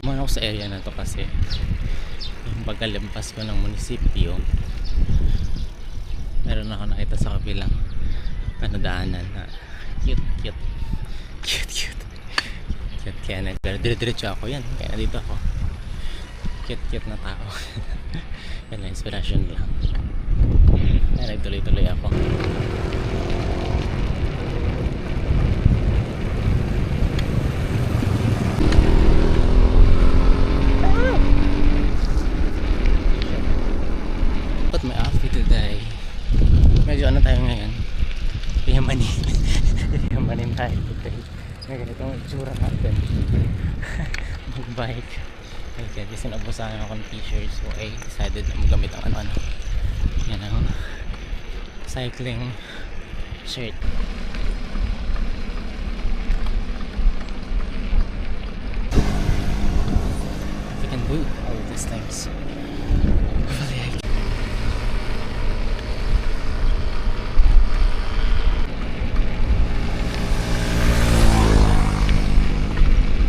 Muna ako sa area na to kasi yung pagkalimpas ko ng munisipyo, meron ako nakita sa kabilang daanan na cute cute cute cute cute, kaya dire-diretso ako yan, kaya nandito ako. Cute cute na tao. Yan na, inspiration lang. Kaya nagtuloy-tuloy ako. But my outfit today, medyo ano tayo ngayon, yamanin. Yamanin tayo today. May ganitong itsura natin. Mag-bike. Okay, kasi nabusahan ako ng t-shirt, so I decided na magamit ang ano-ano. Yan ang cycling shirt. I can do all of these things. Hopefully I can.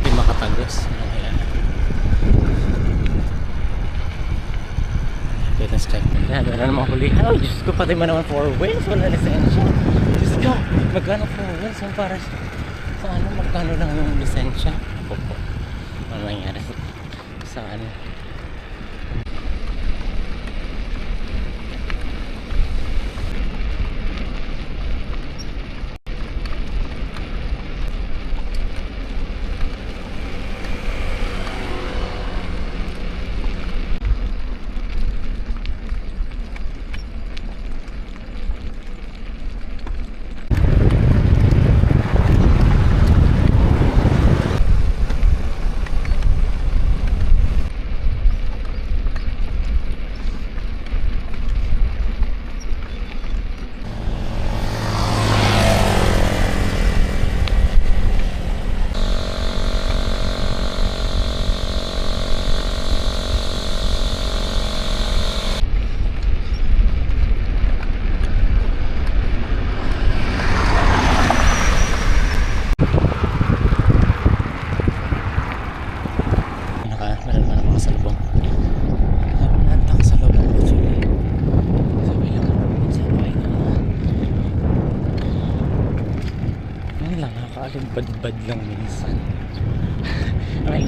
Hindi makatagos. Ayan. Okay, let's check. Yan, wala namang hulihan. Oh, Diyos ko, pati man naman 4 wheels. Wala lisensya. Diyos ko, magkano 4 wheels? Yung para sa ano, magkano lang yung lisensya? Opo. Ano nangyari sa ano? Bad lang minsan. Okay,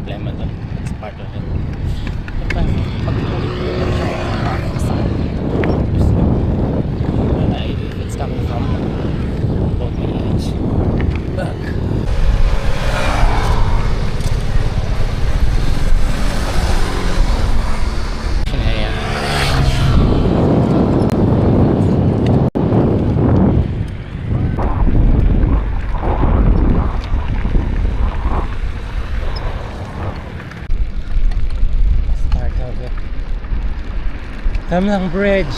problema doon. It's part of it. If it's coming from both my age. Back. Tamlang bridge.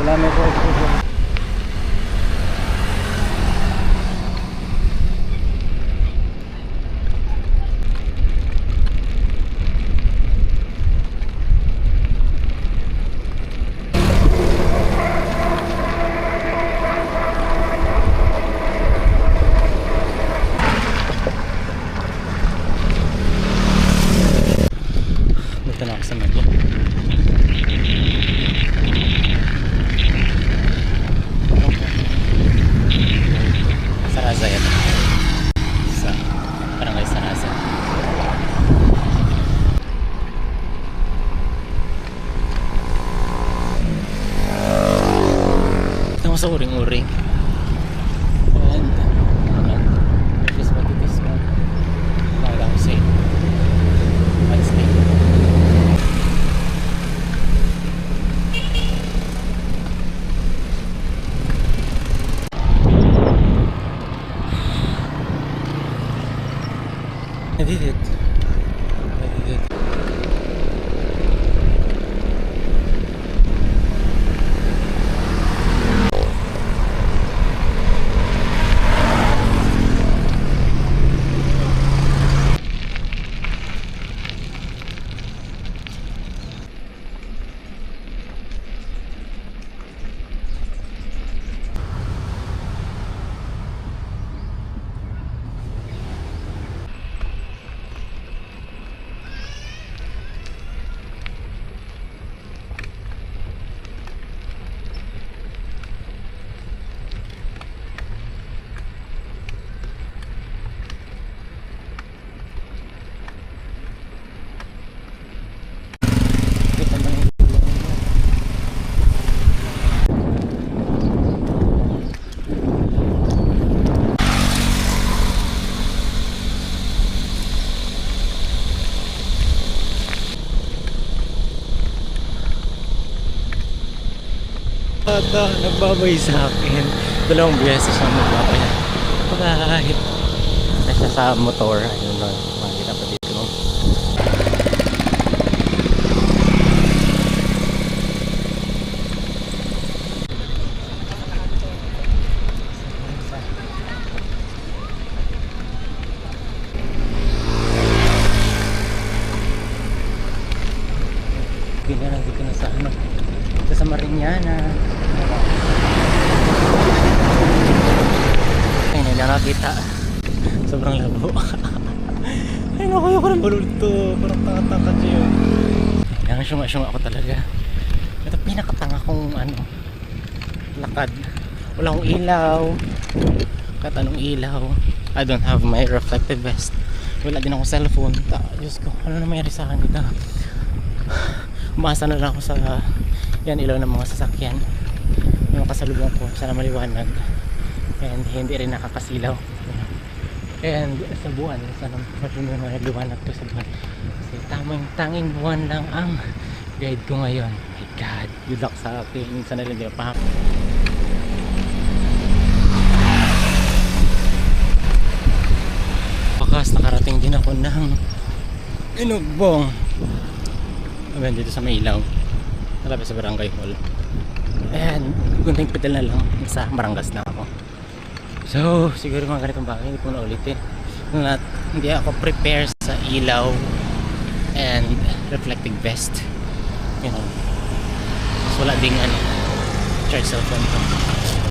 Wala may bridge dito. Dito na ako sa Manila. Saraza yan. Sa barangay Saraza. Ito mo sa uring-uring. And this what it is called. Wala ko say. Wednesday. I did it. I did it. bata, nagbabay sa akin. Dalawang beses siya nagbabay. Kahit na siya sa motor, ayun na, makikita pa dito. Nandito na sa ano, sa Mariñana. Ay, hindi na nakakita. Sobrang labo. Ay, nakuha ko ng balulto. Parang tanga-tanga siya. Kaya syunga-syunga ako talaga. Ito pinakatanga kong ano, lakad. Wala akong ilaw. Kahit anong ilaw. I don't have my reflective vest. Wala din akong cellphone. Diyos ko, ano na mayroon sa akin dito? Umasa na lang ako sa yan, ilaw ng mga sasakyan yung kasalubong ko, sana maliwanag and hindi rin nakakasilaw and sa buwan, sana maliwanag to sa buwan kasi tanging buwan lang ang guide ko ngayon. My God, good luck sa akin. Sana rin di pa bakas nakarating din ako ng Inugbong. Ayan, dito sa may ilaw malapit sa barangay hall. Ayan, kunting pedal na lang sa Barangas na ako. So siguro mga ganitong bagay hindi ko na ulitin. Hindi ako prepare sa ilaw and reflective vest, you know, so wala ding ano, charge cellphone ko.